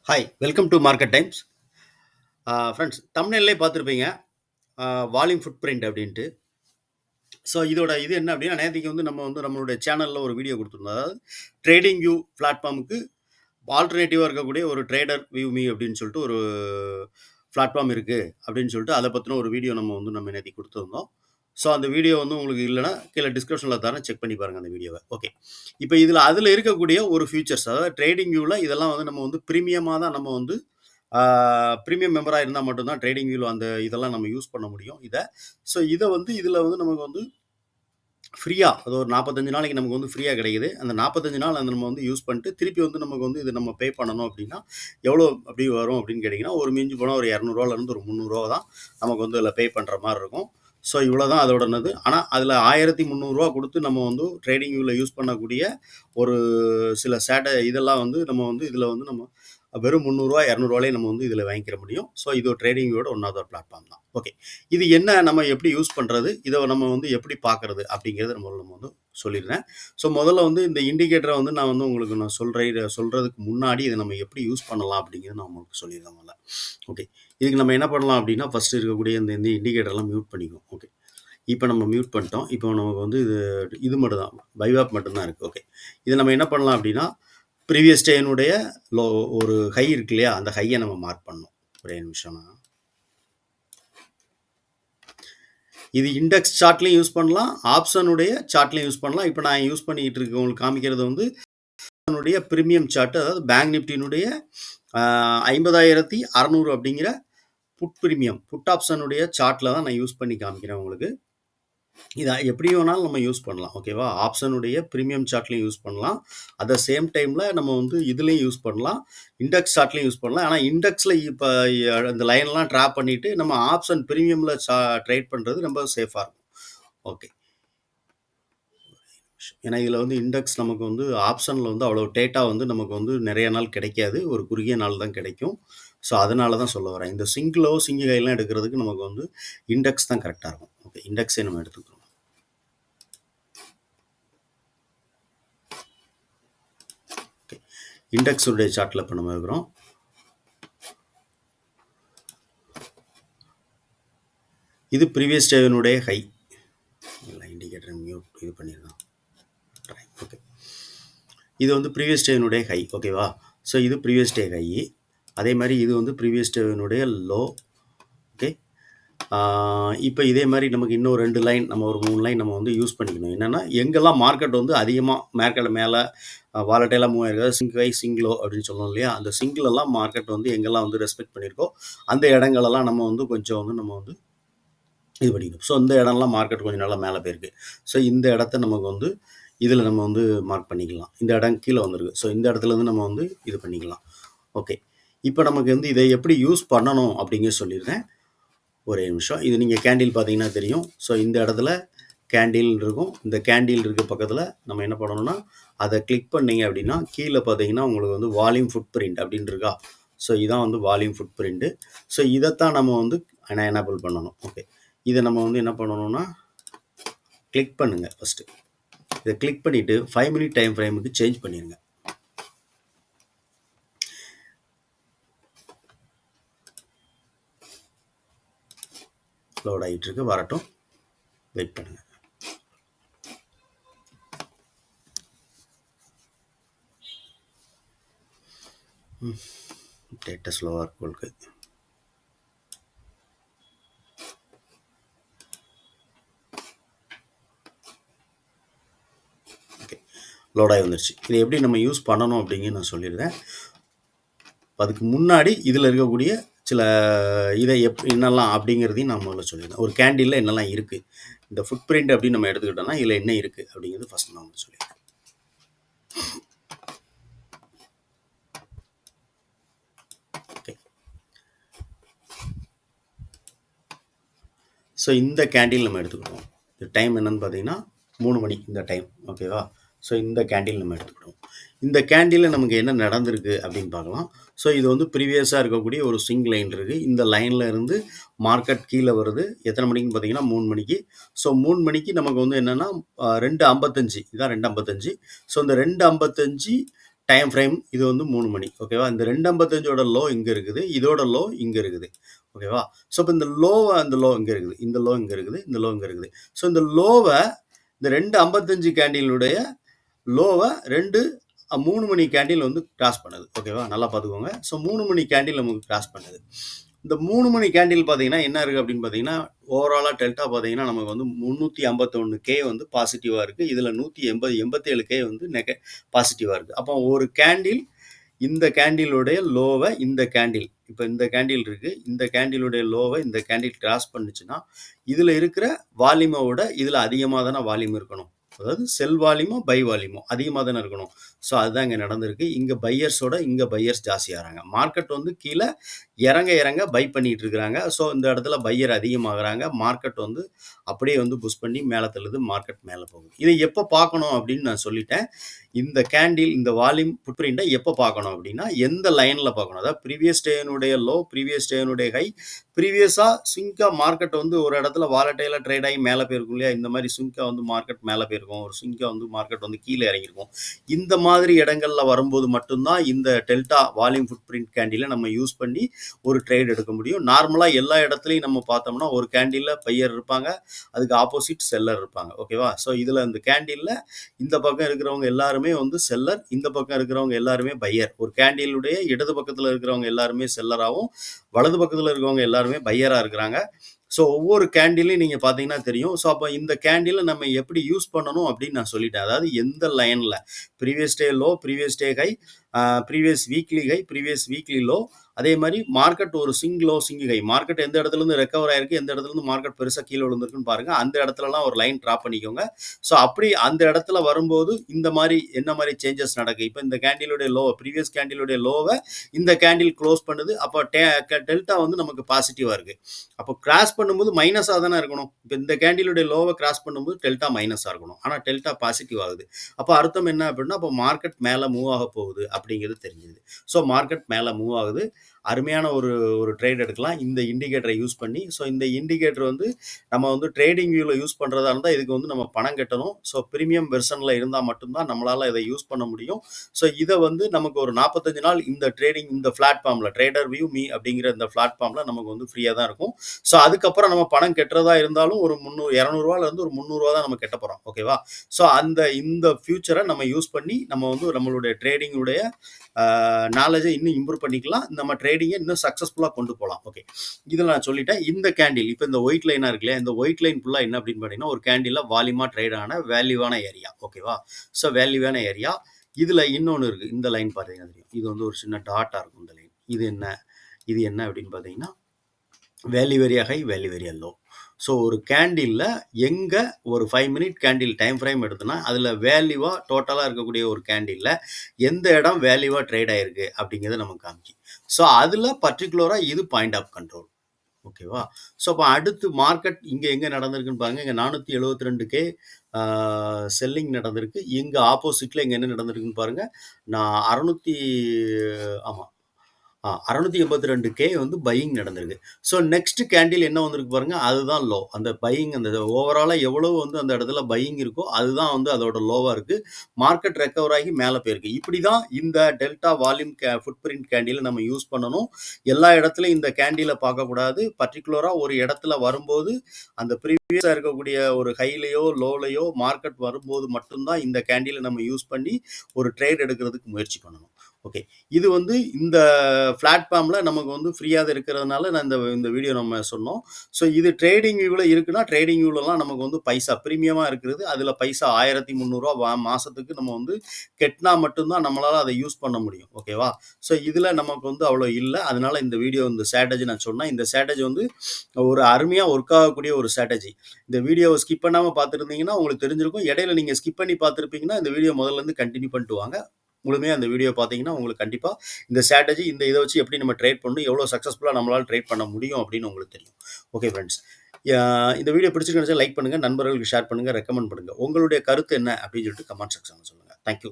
Hi, welcome to Market Times. Friends தம்ப்நெயில்லே பார்த்துருப்பீங்க. Volume footprint அப்படின்ட்டு. ஸோ இதோட இது என்ன அப்படின்னா, நேத்திக்கு வந்து நம்ம வந்து நம்மளுடைய சேனல்ல ஒரு வீடியோ குடுத்துருந்தோம். அதாவது ட்ரேடிங் வியூ பிளாட்ஃபார்முக்கு ஆல்டர்னேட்டிவா இருக்கக்கூடிய ஒரு ட்ரேடர் வியூ மீ அப்படின்னு சொல்லிட்டு ஒரு பிளாட்ஃபார்ம் இருக்கு அப்படின்னு சொல்லிட்டு அதை பத்தின ஒரு வீடியோ நம்ம நேத்திக்கு குடுத்துருந்தோம். ஸோ அந்த வீடியோ வந்து உங்களுக்கு இல்லன்னா, கீழ டிஸ்கிரிப்ஷன்ல தரேன். செக் பண்ணி பாருங்க அந்த வீடியோவ. ஓகே. இப்ப அதுல இருக்கக்கூடிய ஒரு ஃபீச்சர்ஸ், அதாவது ட்ரேடிங் வியூல இதெல்லாம் வந்து நம்ம வந்து பிரீமியமா தான் நம்ம வந்து பிரீமியம் மெம்பரா இருந்தா மட்டும் தான் ட்ரேடிங் வியூல அந்த இதெல்லாம் நம்ம யூஸ் பண்ண முடியும் இத. ஸோ இத வந்து இதுல வந்து நமக்கு வந்து ஃப்ரீயா, அது ஒரு 45 நாளைக்கு நமக்கு வந்து ஃப்ரீயா கிடைக்குது. அந்த 45 நாள் நம்ம வந்து யூஸ் பண்ணிட்டு, திருப்பி வந்து நமக்கு வந்து இது நம்ம பே பண்ணணும் அப்படின்னா, எவ்வளோ அப்படி வரும் அப்படின்னு கேட்டீங்கன்னா, ஒரு மிஞ்சி போனா ஒரு ரூ. 200லேருந்து ஒரு ரூ. 300 தான் நமக்கு வந்து அதில பே பண்ற மாரி இருக்கும். ஸோ இவ்வளோ தான் அதோட இது. ஆனா அதில ரூ. 1300 குடுத்து நம்ம வந்து ட்ரேடிங் வியூல யூஸ் பண்ணக்கூடிய ஒரு சில இதெல்லாம் வந்து நம்ம வந்து இதில வந்து நம்ம வெறும் ரூ. 300 ரூ. 200 நம்ம வந்து இதில வாங்கிக்கிற முடியும். ஸோ இது ஒரு ட்ரேடிங் வியூவோட ஒன் ஆஃப் த பிளாட்ஃபார்ம் தான். ஓகே. இது என்ன, நம்ம எப்படி யூஸ் பண்றது? இத நம்ம வந்து எப்படி பார்க்கறது? அப்படிங்கிறத நம்ம வந்து சொல்லிடுறேன். ஸோ முதல்ல வந்து இந்த இண்டிகேட்டர வந்து நான் சொல்றதுக்கு முன்னாடி இத நம்ம எப்படி யூஸ் பண்ணலாம் அப்படிங்கிறத நான் உங்களுக்கு சொல்லிடுறேன் முதல்ல. ஓகே. இதுக்கு நம்ம என்ன பண்ணலாம் அப்படின்னா, ஃபர்ஸ்ட் இருக்கக்கூடிய இந்த இந்த இண்டிகேட்டர்லாம் மியூட் பண்ணிக்குவோம். ஓகே. இப்ப நம்ம மியூட் பண்ணிட்டோம். இப்போ நமக்கு வந்து இது மட்டும் தான். பைவேப் மட்டும் தான் இருக்கு. ஓகே. இத நம்ம என்ன பண்ணலாம் அப்படின்னா, ப்ரீவியஸ் டேனுடைய ஒரு ஹை இருக்கு இல்லையா? அந்த ஹைய நம்ம மார்க் பண்ணணும். ஒரே நிமிஷம் இது இண்டெக்ஸ் சார்ட்லயும் யூஸ் பண்ணலாம். ஆப்ஷனுடைய சார்ட்லயும் யூஸ் பண்ணலாம். இப்ப நான் யூஸ் பண்ணிட்டு இருக்க உங்களுக்கு காமிக்கிறது வந்து அதனுடைய பிரீமியம் சார்ட், அதாவது பேங்க் நிஃப்டியினுடைய 50,600 அப்படிங்கிற புட் ஆப்ஷனுடைய சார்ட்ல தான் நான் யூஸ் பண்ணி காமிக்கிறேன் உங்களுக்கு. இத எப்படி வேணாலும் நம்ம யூஸ் பண்ணலாம். ஓகேவா? ஆப்ஷனுடைய பிரீமியம் சார்ட்லயும் யூஸ் பண்ணலாம். அட் த சேம் டைம்ல நம்ம வந்து இதுலயும் யூஸ் பண்ணலாம். இண்டெக்ஸ் சார்ட்லயும் யூஸ் பண்ணலாம். ஆனா இண்டெக்ஸ்ல இப்ப இந்த லைன்லாம் டிரா பண்ணிட்டு நம்ம ஆப்ஷன் பிரீமியம்ல ட்ரேட் பண்றது ரொம்ப சேஃபா இருக்கும். ஓகே. ஏன்னா இதுல வந்து இண்டெக்ஸ் நமக்கு வந்து ஆப்ஷன்ல வந்து அவ்வளவு டேட்டா வந்து நமக்கு வந்து நிறைய நாள் கிடைக்காது. ஒரு குறுகிய நாள் தான் கிடைக்கும். ஸோ அதனால தான் சொல்ல வரேன். இந்த சிங்க் ஹைலாம் எடுக்கிறதுக்கு நமக்கு வந்து இண்டெக்ஸ் தான் கரெக்ட்டா இருக்கும். ஓகே. இண்டெக்ஸே நம்ம எடுத்துக்கிறோம். இண்டெக்ஸ் உடைய சார்ட்ல இப்ப நம்ம இருக்கிறோம். இது ப்ரீவியஸ் டேவினுடைய ஹை. இண்டிகேட்டர் மியூட் இது பண்ணிடலாம். ஓகே. இது வந்து ப்ரீவியஸ் டேவினுடைய ஹை. ஓகேவா? ஸோ இது ப்ரீவியஸ் டே ஹை. அதே மாதிரி இது வந்து ப்ரீவியஸ் டேவினுடைய லோ. ஓகே. இப்போ இதே மாதிரி நமக்கு இன்னும் 2 லைன், நம்ம ஒரு 3 லைன் நம்ம வந்து யூஸ் பண்ணிக்கணும். என்னன்னா, எங்கெல்லாம் மார்க்கெட் வந்து அதிகமா மார்க்கெட் மேல வாலட்டைலா மூவ் ஆயிருக்காது, சிங்க் ஹை, சிங்க் லோ அப்படின்னு சொல்லுவோம் இல்லையா? அந்த சிங்க்லலாம் மார்க்கெட் வந்து எங்கெல்லாம் வந்து ரெஸ்பெக்ட் பண்ணியிருக்கோ, அந்த இடங்களெல்லாம் நம்ம வந்து கொஞ்சம் வந்து நம்ம வந்து இது பண்ணிக்கணும். ஸோ இந்த இடம்லாம் மார்க்கெட் கொஞ்சம் நல்லா மேலே போயிருக்கு. ஸோ இந்த இடத்த நமக்கு வந்து இதில் நம்ம வந்து மார்க் பண்ணிக்கலாம். இந்த இடம் கீழே வந்திருக்கு. ஸோ இந்த இடத்துலேருந்து நம்ம வந்து இது பண்ணிக்கலாம். ஓகே. இப்போ நமக்கு வந்து இதை எப்படி யூஸ் பண்ணணும் அப்படிங்க சொல்லிடுறேன். ஒரே நிமிஷம். இது நீங்கள் கேண்டில் பார்த்தீங்கன்னா தெரியும். ஸோ இந்த இடத்துல கேண்டில் இருக்கும். இந்த கேண்டில் இருக்க பக்கத்தில் நம்ம என்ன பண்ணணும்னா, அதை கிளிக் பண்ணீங்க அப்படின்னா கீழே பார்த்தீங்கன்னா உங்களுக்கு வந்து வால்யூம் ஃபுட் பிரிண்ட் அப்படின்னு இருக்கா? ஸோ இதான் வந்து வால்யூம் ஃபுட் பிரிண்ட்டு. ஸோ இதைத்தான் நம்ம வந்து எனேபிள் பண்ணணும். ஓகே. இதை நம்ம வந்து என்ன பண்ணணும்னா, கிளிக் பண்ணுங்க ஃபர்ஸ்ட். இதை கிளிக் பண்ணிட்டு 5 மினிட் டைம் ஃப்ரேமுக்கு சேஞ்ச் பண்ணிருங்க. லோட் ஆகிட்டு இருக்கு, வரட்டும். வெயிட் பண்ணுங்க. டேட்டா ஸ்லோவாக இருக்கு உங்களுக்கு. லோடாகி வந்துருச்சு. இதை எப்படி நம்ம யூஸ் பண்ணணும் அப்படிங்க நான் சொல்லிடுறேன். அதுக்கு முன்னாடி இதில் இருக்கக்கூடிய சில இதை என்னெல்லாம் அப்படிங்கிறதையும் நான் முதல்ல சொல்லிடுறேன். ஒரு கேண்டிலில் என்னெல்லாம் இருக்குது, இந்த ஃபுட் பிரிண்ட் அப்படின்னு நம்ம எடுத்துக்கிட்டோம்னா இதில் என்ன இருக்குது அப்படிங்கிறது ஃபர்ஸ்ட் நான் உங்களுக்கு சொல்லிடுறேன். ஓகே. ஸோ இந்த கேண்டில் நம்ம எடுத்துக்கிட்டோம். இந்த டைம் என்னன்னு பார்த்தீங்கன்னா 3 மணி இந்த டைம். ஓகேவா? ஸோ இந்த கேண்டில் நம்ம எடுத்துக்கிட்டோம். இந்த கேண்டிலில் நமக்கு என்ன நடந்திருக்கு அப்படின்னு பார்க்கலாம். ஸோ இது வந்து ப்ரீவியஸாக இருக்கக்கூடிய ஒரு ஸ்விங் லைன் இருக்குது. இந்த லைனில் இருந்து மார்க்கெட் கீழே வருது. எத்தனை மணிக்குன்னு பார்த்தீங்கன்னா 3 மணிக்கு. ஸோ 3 மணிக்கு நமக்கு வந்து என்னென்னா 2:55, இதான் 2:55. ஸோ இந்த 2:55 டைம் ஃப்ரேம் இது வந்து 3 மணி. ஓகேவா? இந்த 2:55ஓட லோ இங்க இருக்குது. இதோட லோ இங்க இருக்குது. ஓகேவா? ஸோ, இப்ப இந்த லோ இங்க இருக்குது. இந்த லோ இங்க இருக்குது. இந்த லோ இங்க இருக்குது. ஸோ, இந்த லோவ இந்த 2:55 கேண்டிலுடைய லோவ 3 மணி கேண்டில் வந்து கிராஸ் பண்ணுது. ஓகேவா? நல்லா பார்த்துக்கோங்க. ஸோ, 3 மணி கேண்டில் நமக்கு கிராஸ் பண்ணுது. இந்த 3 மணி கேண்டில் பார்த்தீங்கன்னா, என்ன இருக்கு அப்படின்னு பார்த்தீங்கன்னா, ஓவராலா டெல்டா பார்த்தீங்கன்னா, நமக்கு வந்து 351K வந்து பாசிட்டிவா இருக்கு. இதுல 187K வந்து பாசிட்டிவா இருக்கு. அப்போ ஒரு கேண்டில் இந்த கேண்டிலுடைய லோவ இந்த கேண்டில் இப்ப இந்த கேண்டில் இருக்கு. இந்த கேண்டிலுடைய லோவ இந்த கேண்டில் கிராஸ் பண்ணுச்சுன்னா, இதுல இருக்கிற வால்யூமை விட இதுல அதிகமா தானே வால்யூம் இருக்கணும். அதாவது செல் வால்யூமோ பை வால்யூமோ அதிகமா தானே இருக்கணும். ஸோ அதுதான் இங்க நடந்திருக்கு. இங்க பையர்ஸோட இங்க பையர்ஸ் ஜாஸ்தியாகிறாங்க. மார்க்கெட் வந்து கீழே இறங்க இறங்க பை பண்ணிட்டு இருக்கிறாங்க. ஸோ இந்த இடத்துல பையர் அதிகமாகறாங்க. மார்க்கெட் வந்து அப்படியே வந்து புஷ் பண்ணி மேலே தள்ளுது. மார்க்கெட் மேலே போகுது. இதை எப்போ பார்க்கணும் அப்படின்னு நான் சொல்லிட்டேன். இந்த கேண்டில் இந்த வால்யூம் ஃபுட் பிரிண்ட்டை எப்போ பார்க்கணும் அப்படின்னா, எந்த லைனில் பார்க்கணும். அதாவது ப்ரீவியஸ் டேனுடைய லோ, ப்ரீவியஸ் டேனுடைய ஹை, ப்ரீவியஸாக ஸ்விங்காக மார்க்கெட் வந்து ஒரு இடத்துல வாலட்டைலாக ட்ரேட் ஆகி மேலே போயிருக்கும் இல்லையா, இந்த மாதிரி ஸ்விங்காக வந்து மார்க்கெட் மேலே போயிருக்கும், ஒரு ஸ்விங்காக வந்து மார்க்கெட் வந்து கீழே இறங்கியிருக்கும். இந்த மாதிரி இடங்கள்ல வரும்போது மட்டும்தான் இந்த டெல்டா வால்யூம் ஃபுட் பிரிண்ட் கேண்டிலை நம்ம யூஸ் பண்ணி ஒரு ட்ரேட் எடுக்க முடியும். நார்மலாக எல்லா இடத்துலையும் நம்ம பார்த்தோம்னா ஒரு கேண்டிலில் பையர் இருப்பாங்க, அதுக்கு ஆப்போசிட் செல்லர் இருப்பாங்க. ஓகேவா? ஸோ இதில் இந்த கேண்டிலில் இந்த பக்கம் இருக்கிறவங்க எல்லாருமே வந்து செல்லர், இந்த பக்கம் இருக்கிறவங்க எல்லாருமே பையர். ஒரு கேண்டிலுடைய இடது பக்கத்தில் இருக்கிறவங்க எல்லாருமே செல்லராகவும், வலது பக்கத்தில் இருக்கிறவங்க எல்லாருமே பையராக இருக்கிறாங்க. ஸோ ஒவ்வொரு கேண்டிலையும் நீங்கள் பார்த்தீங்கன்னா தெரியும். ஸோ அப்போ இந்த கேண்டிலை நம்ம எப்படி யூஸ் பண்ணணும் அப்படின்னு நான் சொல்லிட்டேன். அதாவது எந்த லைனில் previous day low, previous day high, previous weekly high, previous weekly low, அதே மாதிரி மார்க்கெட் ஒரு Singh low Singh high, market எந்த இடத்துல இருந்து ரெக்கவர் ஆயிருக்கு, எந்த இடத்துல இருந்து மார்க்கெட் பெருசாக கீழே விழுந்திருக்குன்னு பாருங்க. அந்த இடத்துலலாம் ஒரு லைன் ட்ரா பண்ணிக்கோங்க. ஸோ அப்படி அந்த இடத்துல வரும்போது இந்த மாதிரி என்ன மாதிரி சேஞ்சஸ் நடக்கு. இப்போ இந்த கேண்டிலுடைய லோ, ப்ரீவியஸ் கேண்டிலுடைய லோவை இந்த கேண்டில் க்ளோஸ் பண்ணுது. அப்போ டெல்டா வந்து நமக்கு பாசிட்டிவா இருக்கு. அப்போ கிராஸ் பண்ணும்போது மைனஸாக தானே இருக்கணும். இப்போ இந்த கேண்டிலுடைய லோவை கிராஸ் பண்ணும்போது டெல்டா மைனஸாக இருக்கணும். ஆனால் டெல்டா பாசிட்டிவ் ஆகுது. அப்போ அர்த்தம் என்ன அப்படின்னா, அப்போ மார்க்கெட் மேலே மூவ் ஆக போகுது அப்படிங்கிறது தெரிஞ்சுது. ஸோ மார்க்கெட் மேலே மூவ் ஆகுது. அருமையான ஒரு ட்ரேட் எடுக்கலாம் இந்த இண்டிகேட்டரை யூஸ் பண்ணி. ஸோ இந்த இண்டிகேட்டர் வந்து நம்ம வந்து ட்ரேடிங் வியூவில் யூஸ் பண்ணுறதா இருந்தால் இதுக்கு வந்து நம்ம பணம் கட்டணும். ஸோ ப்ரீமியம் வெர்ஷனில் இருந்தால் மட்டும்தான் நம்மளால் இதை யூஸ் பண்ண முடியும். ஸோ இதை வந்து நமக்கு ஒரு 45 நாள் இந்த ட்ரேடிங் இந்த பிளாட்ஃபார்மில் ட்ரேடர் வியூ மீ அப்படிங்கிற இந்த பிளாட்ஃபார்மில் நமக்கு வந்து ஃப்ரீயாக தான் இருக்கும். ஸோ அதுக்கப்புறம் நம்ம பணம் கட்டுறதா இருந்தாலும் ஒரு 200 ஒரு 300 தான் நம்ம கட்ட போகிறோம். ஓகேவா? ஸோ இந்த ஃபியூச்சரை நம்ம யூஸ் பண்ணி நம்ம வந்து நம்மளுடைய ட்ரேடிங்குடைய நாலேஜை இன்னும் இம்ப்ரூவ் பண்ணிக்கலாம். நம்ம ட்ரேடிங்கை இன்னும் சக்ஸஸ்ஃபுல்லாக கொண்டு போகலாம். ஓகே, இதில் நான் சொல்லிட்டேன். இந்த கேண்டில் இப்போ இந்த ஒயிட் லைனாக இருக்கு இல்லையா, இந்த ஒயிட் லைன் ஃபுல்லாக என்ன அப்படின்னு பார்த்தீங்கன்னா ஒரு கேண்டிலில் வால்யூமாக ட்ரேட் ஆன வேல்யூவான ஏரியா. ஓகேவா? ஸோ வேல்யூவான ஏரியா. இதில் இன்னொன்று இருக்குது. இந்த லைன் பார்த்தீங்கன்னா தெரியும். இது வந்து ஒரு சின்ன டாட்டாக இருக்கும் இந்த லைன். இது என்ன அப்படின்னு பார்த்தீங்கன்னா value area high, value area low. So ஒரு கேண்டிலில் எங்கே ஒரு 5 மினிட் கேண்டில் டைம் ஃப்ரேம் எடுத்துனா அதில் வேல்யூவாக டோட்டலாக இருக்கக்கூடிய ஒரு கேண்டிலில் எந்த இடம் வேல்யூவாக ட்ரேட் ஆகிருக்கு அப்படிங்கிறத நமக்கு காமிக்கி. ஸோ அதில் பர்டிகுலராக இது பாயிண்ட் ஆஃப் கண்ட்ரோல். ஓகேவா? ஸோ அப்போ அடுத்து மார்க்கெட் இங்கே எங்கே நடந்திருக்குன்னு பாருங்கள். இங்கே 472K செல்லிங் நடந்திருக்கு. இங்கே ஆப்போசிட்டில் இங்கே என்ன நடந்திருக்குன்னு பாருங்கள். நான் 682K வந்து பையிங் நடந்திருக்கு. ஸோ நெக்ஸ்ட் கேண்டில் என்ன வந்திருக்கு பாருங்க, அதுதான் லோ. அந்த பையிங் அந்த ஓவராலாக எவ்வளவு வந்து அந்த இடத்துல பையிங் இருக்கோ அதுதான் வந்து அதோட லோவாக இருக்கு. மார்க்கெட் ரெக்கவர் ஆகி மேலே போயிருக்கு. இப்படி தான் இந்த டெல்டா வால்யூம் ஃபுட் பிரிண்ட் கேண்டிலை நம்ம யூஸ் பண்ணணும். எல்லா இடத்துலையும் இந்த கேண்டிலை பார்க்கக்கூடாது. பர்டிகுலராக ஒரு இடத்துல வரும்போது அந்த ப்ரீவியஸாக இருக்கக்கூடிய ஒரு ஹைலையோ லோலையோ மார்க்கெட் வரும்போது மட்டும்தான் இந்த கேண்டிலை நம்ம யூஸ் பண்ணி ஒரு ட்ரேட் எடுக்கிறதுக்கு முயற்சி பண்ணணும். ஓகே, இது வந்து இந்த பிளாட்ஃபார்மில் நமக்கு வந்து ஃப்ரீயாக இருக்கிறதுனால நான் இந்த வீடியோ நம்ம சொன்னோம். ஸோ இது ட்ரேடிங் வியூவில் இருக்குன்னா ட்ரேடிங் வியூலலாம் நமக்கு வந்து பைசா ப்ரீமியமாக இருக்கிறது. அதில் பைசா 1300 மாதத்துக்கு நம்ம வந்து கெட்டினா மட்டும்தான் நம்மளால் அதை யூஸ் பண்ண முடியும். ஓகேவா? ஸோ இதில் நமக்கு வந்து அவ்வளோ இல்லை. அதனால இந்த வீடியோ இந்த ஸ்ட்ராட்டஜி நான் சொன்னேன். இந்த ஸ்ட்ராட்டஜி வந்து ஒரு அருமையாக ஒர்க் ஆகக்கூடிய ஒரு ஸ்ட்ராட்டஜி. இந்த வீடியோவை ஸ்கிப் பண்ணாமல் பார்த்துருந்தீங்கன்னா உங்களுக்கு தெரிஞ்சிருக்கும். இடையில நீங்கள் ஸ்கிப் பண்ணி பார்த்துருப்பீங்கன்னா இந்த வீடியோ முதல்லேருந்து கண்டினியூ பண்ணிட்டு வாங்க. முழுமையாக அந்த வீடியோ பார்த்தீங்கன்னா உங்களுக்கு கண்டிப்பாக இந்த ஸ்ட்ராட்டஜி இந்த இதை வச்சு எப்படி நம்ம ட்ரேட் பண்ணணும், எவ்வளோ சக்ஸஸ்ஃபுல்லாக நம்மளால் ட்ரேட் பண்ண முடியும் அப்படின்னு உங்களுக்கு தெரியும். ஓகே ஃப்ரெண்ட்ஸ், இந்த வீடியோ பிடிச்சிருந்துச்சா லைக் பண்ணுங்கள், நண்பர்களுக்கு ஷேர் பண்ணுங்கள், ரெக்கமெண்ட் பண்ணுங்கள். உங்களுடைய கருத்து என்ன அப்படின்னு சொல்லிட்டு கமெண்ட் செக்ஷனில் சொல்லுங்கள். தேங்க்யூ.